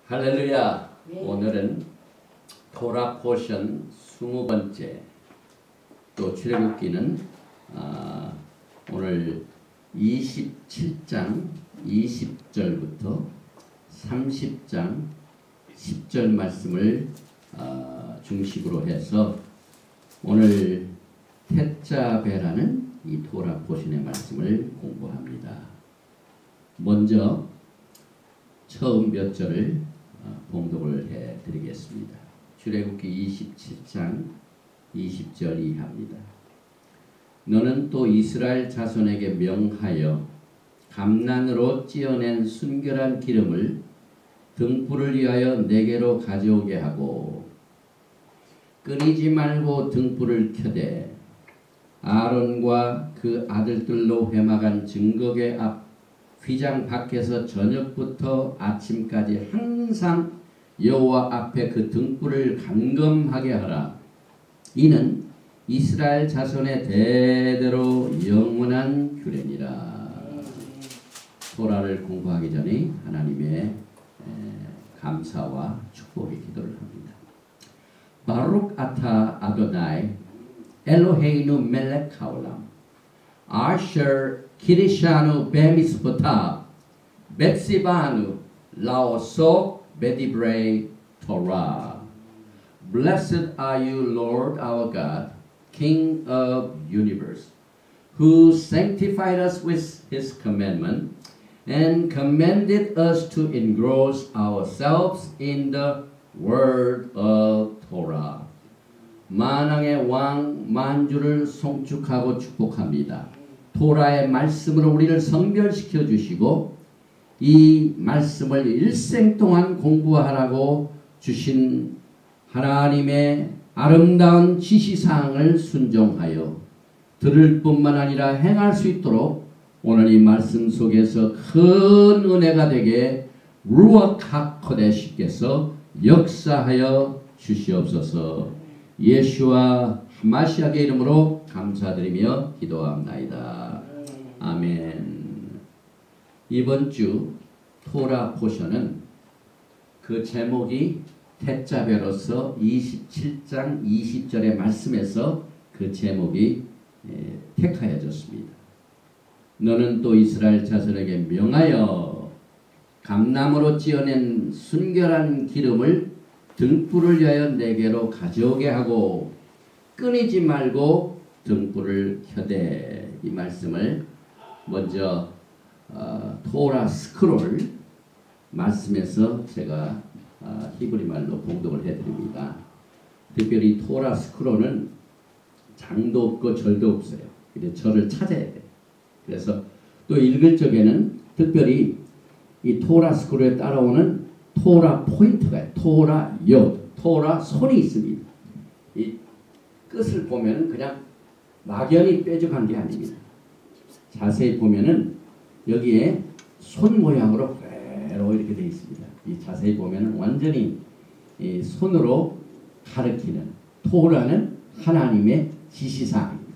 할렐루야. 네. 오늘은 토라 포션 20번째 또 출애굽기는 오늘 27장 20절부터 30장 10절 말씀을 중심으로 해서 오늘 테짜베라는 이 토라 포션의 말씀을 공부합니다. 먼저 처음 몇 절을 봉독을 해드리겠습니다. 출애굽기 27장 20절 이하입니다. 너는 또 이스라엘 자손에게 명하여 감난으로 찌어낸 순결한 기름을 등불을 위하여 내게로 가져오게 하고 끊이지 말고 등불을 켜되 아론과 그 아들들로 회막한 증거궤 앞 휘장 밖에서 저녁부터 아침까지 항상 여호와 앞에 그 등불을 감금하게 하라. 이는 이스라엘 자손의 대대로 영원한 규례니라. 토라를 공부하기 전에 하나님의 감사와 축복의 기도를 합니다. 바룩 아타 아도나이 엘로헤이누 멜렉 하올람 아셔 키리샤누 베미스포타 벳시바누 라오소 베디브레이 토라. Blessed are you, Lord our God, King of universe, who sanctified us with his commandment and commanded us to engross ourselves in the word of Torah. 만왕의 왕 만주를 송축하고 축복합니다. 토라의 말씀으로 우리를 성별시켜 주시고 이 말씀을 일생 동안 공부하라고 주신 하나님의 아름다운 지시사항을 순종하여 들을 뿐만 아니라 행할 수 있도록 오늘 이 말씀 속에서 큰 은혜가 되게 루아크 하코데시께서 역사하여 주시옵소서. 예수와 마시아의 이름으로 감사드리며 기도합나이다. 아멘. 이번 주 토라 포션은 그 제목이 테짜베로서 27장 20절의 말씀에서 그 제목이 택하여졌습니다. 너는 또 이스라엘 자손에게 명하여 감나무로 찌어낸 순결한 기름을 등불을 위하여 내게로 가져오게 하고 끊이지 말고 등불을 켜되. 이 말씀을 먼저 토라 스크롤 말씀에서 제가 히브리 말로 봉독을 해드립니다. 특별히 토라 스크롤은 장도 없고 절도 없어요. 그래서 절을 찾아야 돼요. 그래서 또 읽을 적에는 특별히 이 토라 스크롤에 따라오는 토라 포인트가 토라 요, 토라 손이 있습니다. 이 끝을 보면 그냥 막연히 뾰족한 게 아닙니다. 자세히 보면은 여기에 손 모양으로 그대로 이렇게 되어 있습니다. 이 자세히 보면은 완전히 이 손으로 가르치는 토라는 하나님의 지시사항입니다.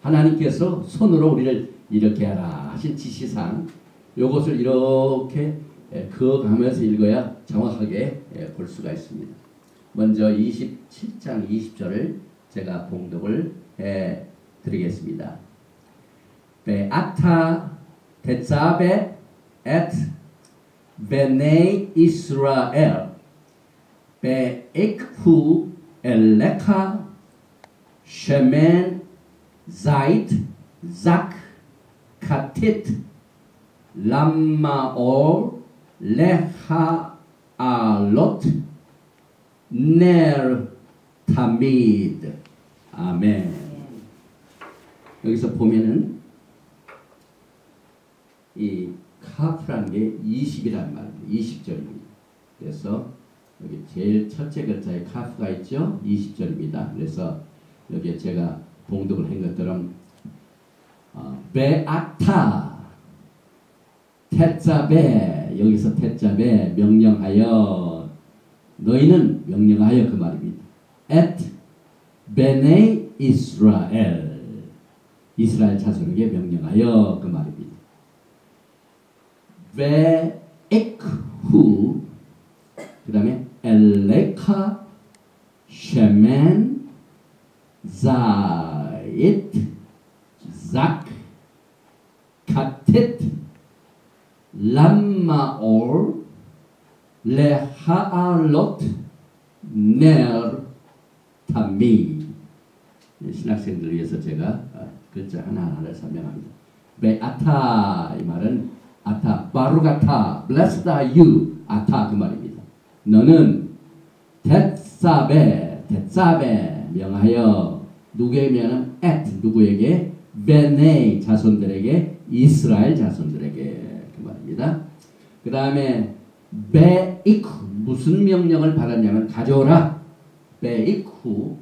하나님께서 손으로 우리를 이렇게 하라 하신 지시사항, 이것을 이렇게 그어가면서 읽어야 정확하게 볼 수가 있습니다. 먼저 27장 20절을 제가 봉독을 해 드리겠습니다. 베아타 테짜베 엣 베네이 이스라엘 베익후 엘레카 쉐멘 자이트 자크 카티트 람마올 레하 알롯 넬 타미드. 아멘. 여기서 보면은 이 카프라는 게 20이라는 말입니다. 20절입니다. 그래서 여기 제일 첫째 글자에 카프가 있죠. 20절입니다. 그래서 여기에 제가 봉독을 한 것처럼 베아타 테짜베, 여기서 테짜베 명령하여, 너희는 명령하여 그 말입니다. 앳 베네 이스라엘, 이스라엘 자손에게 명령하여 그 말입니다. 베익후 그 다음에 엘레카, 쉐멘, 자잇, 작, 카텟, 람마올, 레하알롯, 넬, 타미. 신학생들을 위해서 제가 글자 하나하나를 설명합니다. 베아타 이 말은 아타, 바루가타, blessed are you, 아타 그 말입니다. 너는 tet사베 명하여 누구에게 명하는 at 누구에게 베네 자손들에게 이스라엘 자손들에게 그 말입니다. 그 다음에 베이쿠 무슨 명령을 받았냐면 가져오라 베이쿠.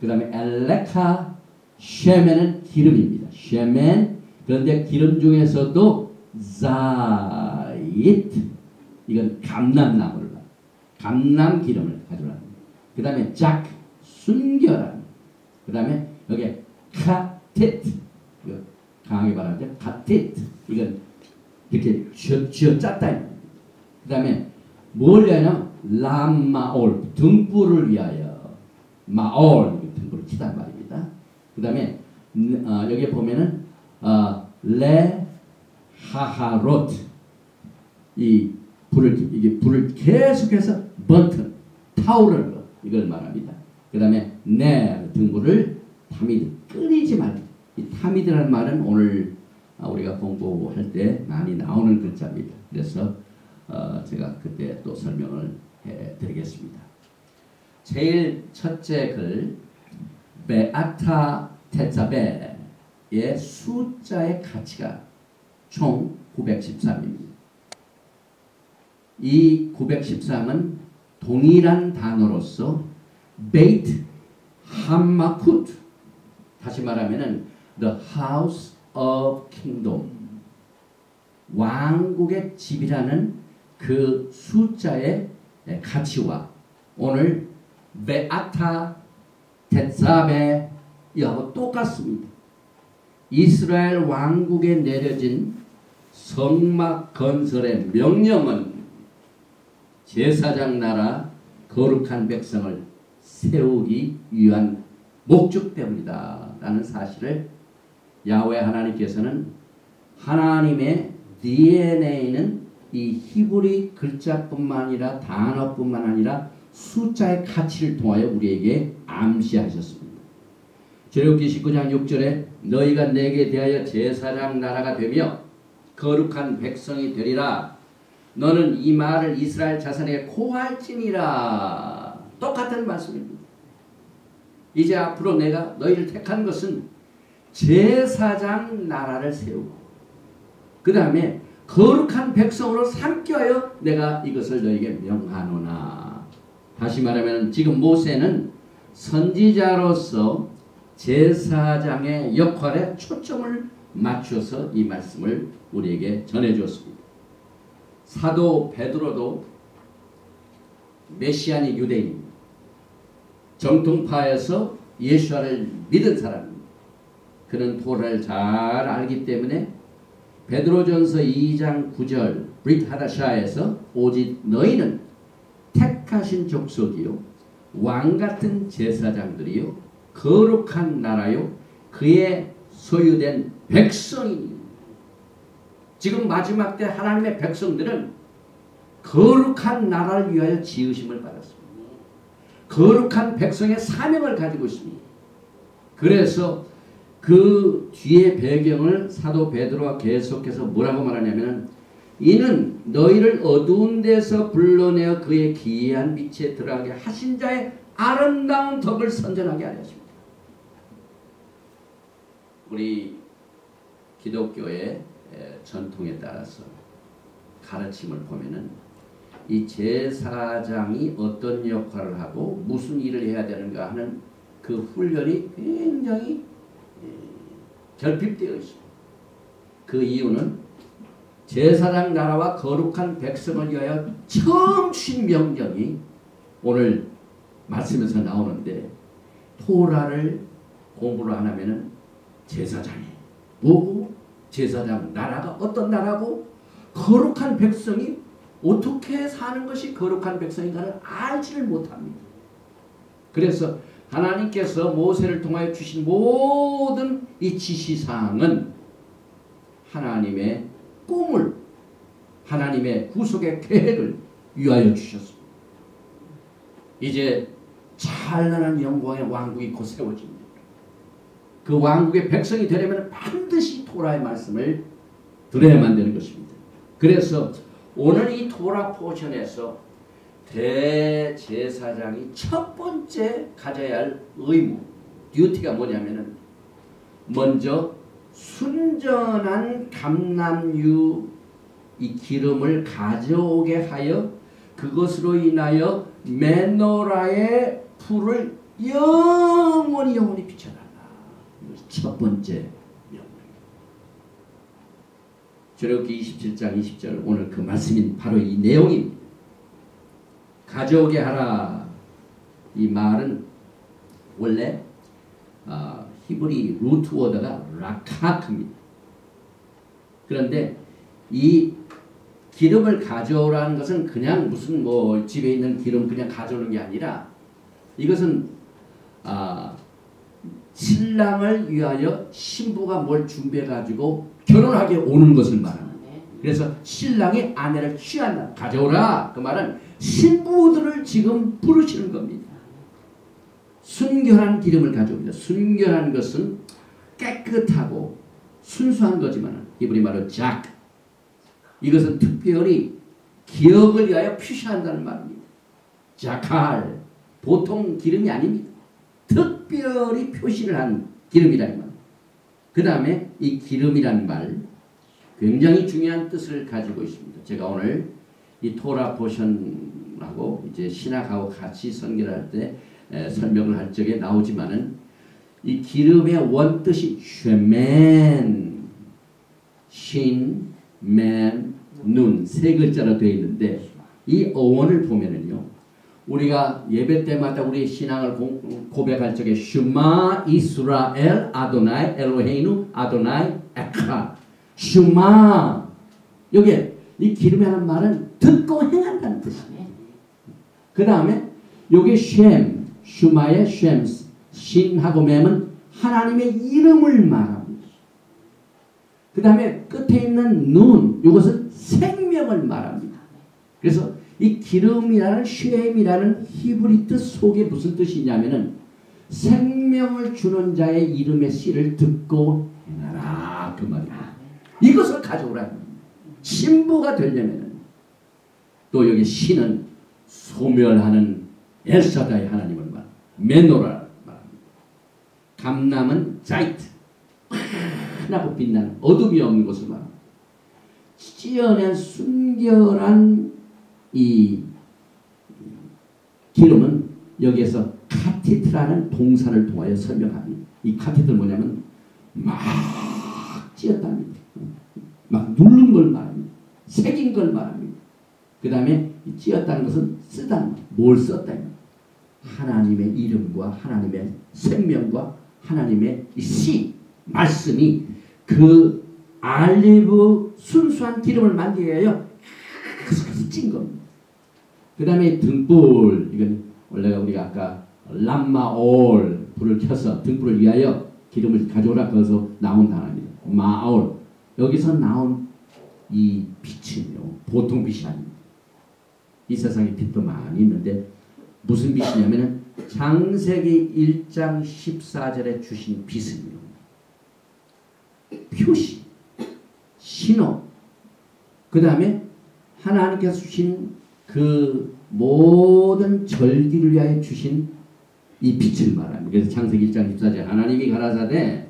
그 다음에 엘레카 쉐멘은 기름입니다. 쉐멘. 그런데 기름 중에서도 자잇 이건 감람나무를 감람 기름을 가져오라. 그 다음에 작 순결함. 그 다음에 여기 카텟 강하게 말하죠. 카텟 이건 이렇게 쥐어 짰다. 그 다음에 뭘 위하여 람마올 등불을 위하여 마올 등불을 치단 말입니다. 그 다음에 여기 보면은 레 하하롯 이 불을 계속해서 번트 타오르는 것 이걸 말합니다. 그 다음에 네 등불을 타미드 끊이지 말고 이 타미드라는 말은 오늘 우리가 공부할 때 많이 나오는 글자입니다. 그래서 제가 그때 또 설명을 해드리겠습니다. 제일 첫째 글 베아타 테자베의 숫자의 가치가 총 913입니다. 이 913은 동일한 단어로서 베이트 함마쿠트 다시 말하면은 the house of kingdom 왕국의 집이라는 그 숫자의 가치와 오늘 베아타 tetzabe 이하고 똑같습니다. 이스라엘 왕국에 내려진 성막 건설의 명령은 제사장 나라 거룩한 백성을 세우기 위한 목적 때문이다 라는 사실을 야훼 하나님께서는 하나님의 DNA는 이 히브리 글자뿐만 아니라 단어뿐만 아니라 숫자의 가치를 통하여 우리에게 암시하셨습니다. 출애굽기 19장 6절에 너희가 내게 대하여 제사장 나라가 되며 거룩한 백성이 되리라. 너는 이 말을 이스라엘 자손에게 고할지니라. 똑같은 말씀입니다. 이제 앞으로 내가 너희를 택한 것은 제사장 나라를 세우고 그 다음에 거룩한 백성으로 삼기 위하여 내가 이것을 너희에게 명하노나. 다시 말하면 지금 모세는 선지자로서 제사장의 역할에 초점을 맞춰서 이 말씀을 우리에게 전해주었습니다. 사도 베드로도 메시아닉 유대인입니다. 정통파에서 예수를 믿은 사람입니다. 그는 토라를 잘 알기 때문에 베드로전서 2장 9절 브릿 하다샤에서 오직 너희는 택하신 족속이요 왕같은 제사장들이요 거룩한 나라요 그의 소유된 백성이니. 지금 마지막 때 하나님의 백성들은 거룩한 나라를 위하여 지으심을 받았습니다. 거룩한 백성의 사명을 가지고 있습니다. 그래서 그 뒤에 배경을 사도 베드로가 계속해서 뭐라고 말하냐면 이는 너희를 어두운 데서 불러내어 그의 기이한 빛에 들어가게 하신 자의 아름다운 덕을 선전하게 하였습니다. 우리 기독교의 전통에 따라서 가르침을 보면은 이 제사장이 어떤 역할을 하고 무슨 일을 해야 되는가 하는 그 훈련이 굉장히 결핍되어 있습니다. 그 이유는 제사장 나라와 거룩한 백성을 위하여 처음 주신 명령이 오늘 말씀에서 나오는데 토라를 공부를 안 하면은 제사장이 뭐고 제사장 나라가 어떤 나라고 거룩한 백성이 어떻게 사는 것이 거룩한 백성인가를 알지를 못합니다. 그래서 하나님께서 모세를 통하여 주신 모든 이 지시사항은 하나님의 꿈을, 하나님의 구속의 계획을 위하여 주셨습니다. 이제 찬란한 영광의 왕국이 곧 세워집니다. 그 왕국의 백성이 되려면 반드시 토라의 말씀을 들어야만 되는 것입니다. 그래서 오늘 이 토라 포션에서 대제사장이 첫 번째 가져야 할 의무, 듀티가 뭐냐면은 먼저 순전한 감람유 이 기름을 가져오게 하여 그것으로 인하여 메노라의 불을 영원히 비춰달라. 이것이 첫 번째 명령입니다. 출애굽기 27장 20절 오늘 그 말씀인 바로 이 내용입니다. 가져오게 하라. 이 말은 원래 히브리 루트 워드가 라카크입니다. 그런데 이 기름을 가져오라는 것은 그냥 무슨 뭐 집에 있는 기름 그냥 가져오는 게 아니라 이것은 신랑을 위하여 신부가 뭘 준비해 가지고 결혼하게 오는 것을 말합니다. 그래서 신랑이 아내를 취한다. 가져오라. 그 말은 신부들을 지금 부르시는 겁니다. 순결한 기름을 가져옵니다. 순결한 것은 깨끗하고 순수한 거지만 히브리 말로 작. 이것은 특별히 기억을 위하여 표시한다는 말입니다. 자칼. 보통 기름이 아닙니다. 특별히 표시를 한 기름이라는 말. 그 다음에 이 기름이라는 말 굉장히 중요한 뜻을 가지고 있습니다. 제가 오늘 이 토라 포션하고 이제 신학하고 같이 선교할 때 설명을 할 적에 나오지만은 이 기름의 원뜻이 쉐멘, 신, 맨, 눈 세 글자로 되어 있는데 이 어원을 보면은요 우리가 예배 때마다 우리 신앙을 고백할 적에 슈마 이스라엘 아도나이 엘로헤이누 아도나이 에카 슈마 여기에 이 기름이라는 말은 듣고 행한다는 뜻이에요. 그 다음에 여기 쉔 슈마의 쉔 신하고 맴은 하나님의 이름을 말합니다. 그 다음에 끝에 있는 눈 이것은 생명을 말합니다. 그래서 이 기름이라는 쉔이라는 히브리 뜻 속에 무슨 뜻이냐면은 생명을 주는 자의 이름의 씨를 듣고 행하라 그 말입니다. 이것을 가져오라. 신부가 되려면 또 여기 신은 소멸하는 엘사다의 하나님을 말합니다. 메노라를 말합니다. 감람은 자이트 환하고 빛나는 어둠이 없는 것을 말합니다. 찌어낸 순결한 이 기름은 여기에서 카티트라는 동사를 통하여 설명합니다. 이 카티트는 뭐냐면 막 찌었답니다. 막 누른 걸 말합니다. 새긴 걸 말합니다. 그 다음에 찌었다는 것은 쓰다는 것. 뭘 썼다는 하나님의 이름과 하나님의 생명과 하나님의 씨 말씀이 그 알리브 순수한 기름을 만들기 위하여 그래서 찐 겁니다. 그 다음에 등불 이건 원래가 우리가 아까 람마올 불을 켜서 등불을 위하여 기름을 가져오라 거기서 나온 단어입니다. 마올 여기서 나온 이 빛은요 보통 빛이 아닙니다. 이 세상에 빛도 많이 있는데 무슨 빛이냐면은 창세기 1장 14절에 주신 빛은요 표시 신호 그 다음에 하나님께서 주신 그 모든 절기를 위하여 주신 이 빛을 말합니다. 그래서 창세기 1장 14절 하나님이 가라사대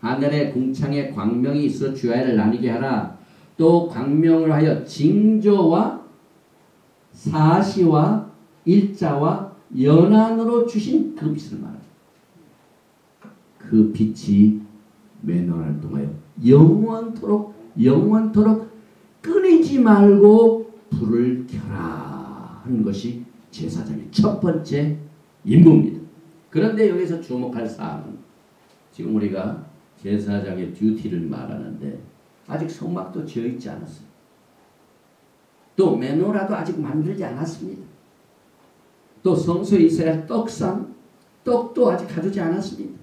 하늘의 궁창에 광명이 있어 주야를 나뉘게 하라. 또 광명을 하여 징조와 사시와 일자와 연한으로 주신 그 빛을 말합니다. 그 빛이 메노라를 통하여 영원토록 끊이지 말고 불을 켜라 하는 것이 제사장의 첫 번째 임무입니다. 그런데 여기서 주목할 사항은 지금 우리가 제사장의 듀티를 말하는데 아직 성막도 지어있지 않았어요. 또 메노라도 아직 만들지 않았습니다. 또 성소에 있어야 할 떡상, 떡도 아직 가두지 않았습니다.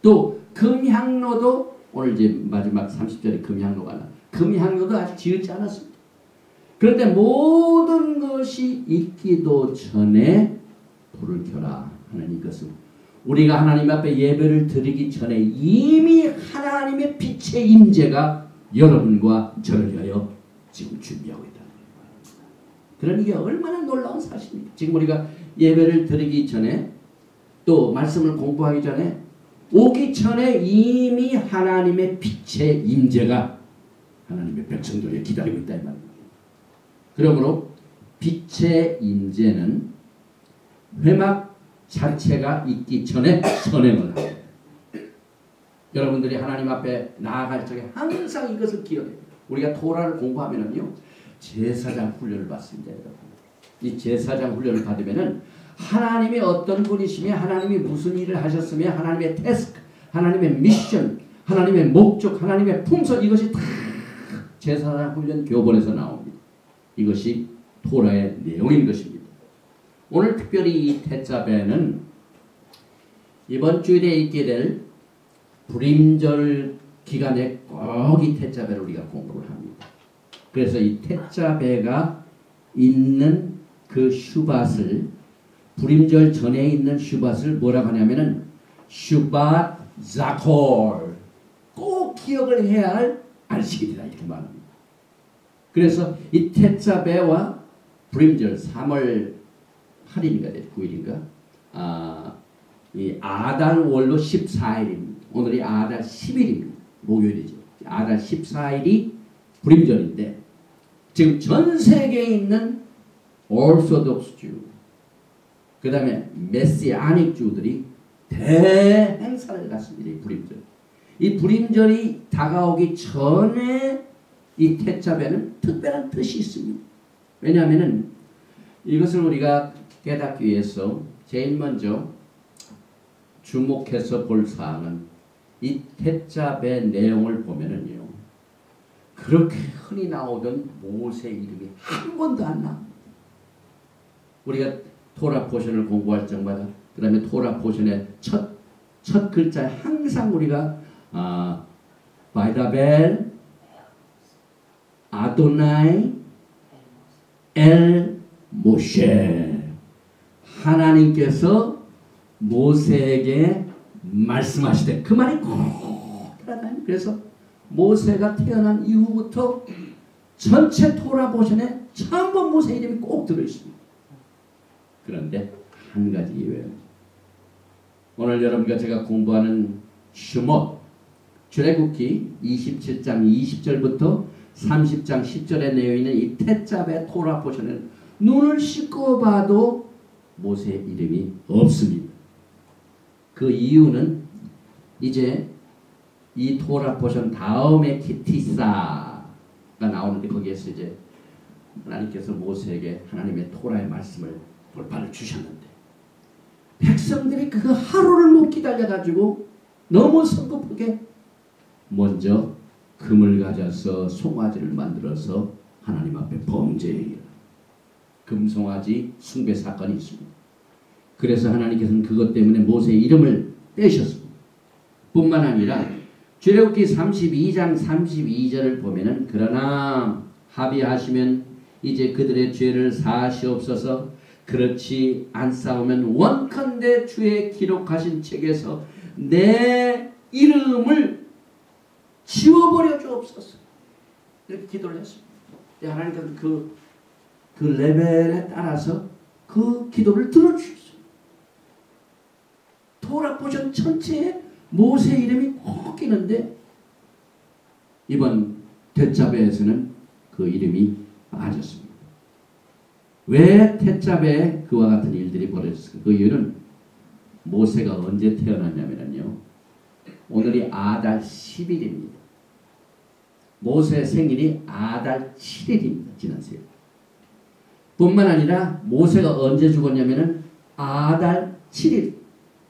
또 금향로도 오늘 이제 마지막 30절에 금향로가 나. 금향로도 아직 지었지 않았습니다. 그런데 모든 것이 있기도 전에 불을 켜라 하는 이것은 우리가 하나님 앞에 예배를 드리기 전에 이미 하나님의 빛의 임재가 여러분과 저를 위하여 지금 준비하고 있다는 거예요. 그러니 이게 얼마나 놀라운 사실입니까? 지금 우리가 예배를 드리기 전에 또 말씀을 공부하기 전에 오기 전에 이미 하나님의 빛의 임재가 하나님의 백성들에게 기다리고 있다 이 말입니다. 그러므로 빛의 임재는 회막 자체가 있기 전에 선행을 합니다. 여러분들이 하나님 앞에 나아갈 적에 항상 이것을 기억해요. 우리가 토라를 공부하면은요 제사장 훈련을 받습니다. 여러분. 이 제사장 훈련을 받으면은 하나님이 어떤 분이시며 하나님이 무슨 일을 하셨으며 하나님의 태스크, 하나님의 미션, 하나님의 목적, 하나님의 품성 이것이 다 제사장 훈련 교본에서 나옵니다. 이것이 토라의 내용인 것입니다. 오늘 특별히 이 태자배는 이번 주일에 있게 될 불임절 기간에 꼭 이 태자배를 우리가 공부를 합니다. 그래서 이 태자배가 있는 그 슈밧을 불임절 전에 있는 슈밧을 뭐라고 하냐면은 슈밧 자콜 꼭 기억을 해야 할 안식일이다 이렇게 말합니다. 그래서 이 태자배와 불임절 3월 8일인가 9일인가 이 아달월로 14일입니다. 오늘이 아달 10일입니다. 목요일이죠. 아달 14일이 불임절인데 지금 전 세계에 있는 오르소독스주 그 다음에 메시아닉 주들이 대행사를 갖습니다. 이 불임절. 이 불임절이 다가오기 전에 이 태자배는 특별한 뜻이 있습니다. 왜냐하면 이것을 우리가 깨닫기 위해서 제일 먼저 주목해서 볼 사항은 이 태자배 내용을 보면은요 그렇게 흔히 나오던 모세 이름이 한 번도 안 나옵니다. 우리가 토라 포션을 공부할 적마다 그 다음에 토라 포션의 첫 글자에 항상 우리가 바이다벨 아도나이 엘 모셰 하나님께서 모세에게 말씀하시되 그 말이 꼭 따라다니. 그래서 모세가 태어난 이후부터 전체 토라 포션에 전부 모세 이름이 꼭 들어있습니다. 그런데 한 가지 예외입니다. 오늘 여러분과 제가 공부하는 슈못 출애굽기 27장 20절부터 30장 10절에 내어 있는 이 태자배 토라 포션은 눈을 씻고 봐도 모세 이름이 없습니다. 그 이유는 이제 이 토라 포션 다음에 키티사가 나오는데 거기에서 이제 하나님께서 모세에게 하나님의 토라의 말씀을 돌파를 주셨는데 백성들이 그 하루를 못 기다려가지고 너무 성급하게 먼저 금을 가져서 송아지를 만들어서 하나님 앞에 범죄해요. 금송아지 숭배 사건이 있습니다. 그래서 하나님께서는 그것 때문에 모세의 이름을 떼셨습니다. 뿐만 아니라 출애굽기 32장 32절을 보면은 그러나 합의하시면 이제 그들의 죄를 사하시옵소서 그렇지 않사오면 원컨대 주의 기록하신 책에서 내 이름을 지워버려 주옵소서 이렇게 기도를 했습니다. 하나님께서 그 레벨에 따라서 그 기도를 들어주셨어요. 토라 포션 전체에 모세 이름이 꼭 끼는데 이번 태자배에서는 그 이름이 빠졌습니다. 왜 태자배에 그와 같은 일들이 벌어졌을까? 그 이유는 모세가 언제 태어났냐면요. 오늘이 아달 10일입니다. 모세 생일이 아달 7일입니다. 지난 세일. 뿐만 아니라 모세가 언제 죽었냐면은 아달 7일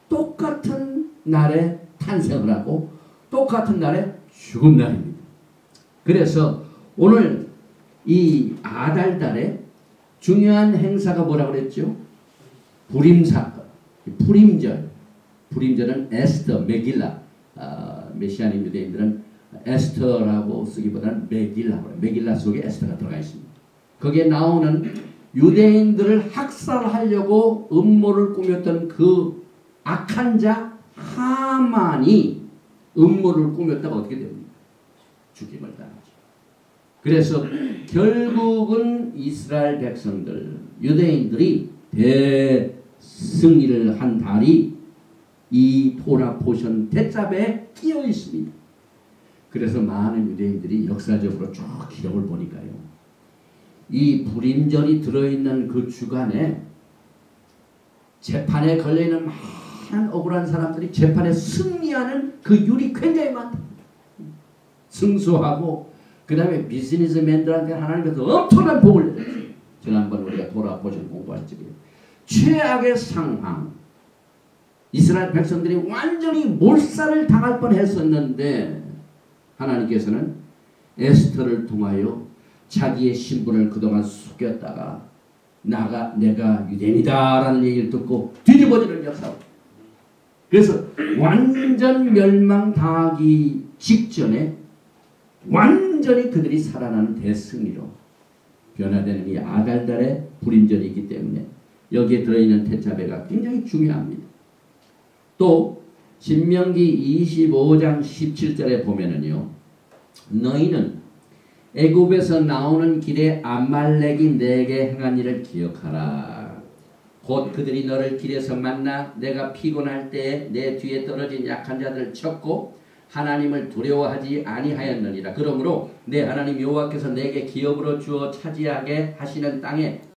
똑같은 날에 탄생을 하고 똑같은 날에 죽은 날입니다. 그래서 오늘 이 아달달에 중요한 행사가 뭐라고 그랬죠? 불임사건, 불임절. 불임절은 에스터, 메길라. 메시아님 유대인들은 에스터라고 쓰기보다는 메길라고 해요. 메길라 속에 에스터가 들어가 있습니다. 거기에 나오는 유대인들을 학살하려고 음모를 꾸몄던 그 악한 자 하만이 음모를 꾸몄다가 어떻게 됩니까? 죽임을 당하죠. 그래서 결국은 이스라엘 백성들, 유대인들이 대승리를 한 달이 이 토라 포션 대자배에 끼어 있습니다. 그래서 많은 유대인들이 역사적으로 쭉 기록을 보니까요. 이 불임절이 들어있는 그 주간에 재판에 걸려있는 많은 억울한 사람들이 재판에 승리하는 그 율이 굉장히 많다. 승소하고 그 다음에 비즈니스맨들한테 하나님께서 엄청난 복을 내렸어요. 지난번 우리가 토라 포션 공부할 적에 최악의 상황, 이스라엘 백성들이 완전히 몰살을 당할 뻔했었는데 하나님께서는 에스터를 통하여 자기의 신분을 그동안 숙였다가 내가 유대인이다라는 얘기를 듣고 뒤집어지는 역사. 그래서 완전 멸망당하기 직전에 완전히 그들이 살아나는 대승리로 변화되는 이 아달달의 불임절이 있기 때문에 여기에 들어있는 태자배가 굉장히 중요합니다. 또 신명기 25장 17절에 보면은요. 너희는 애굽에서 나오는 길에 아말렉이 내게 행한 일을 기억하라. 곧 그들이 너를 길에서 만나 내가 피곤할 때에 내 뒤에 떨어진 약한 자들을 쳤고 하나님을 두려워하지 아니하였느니라. 그러므로 내 하나님 여호와께서 내게 기업으로 주어 차지하게 하시는 땅에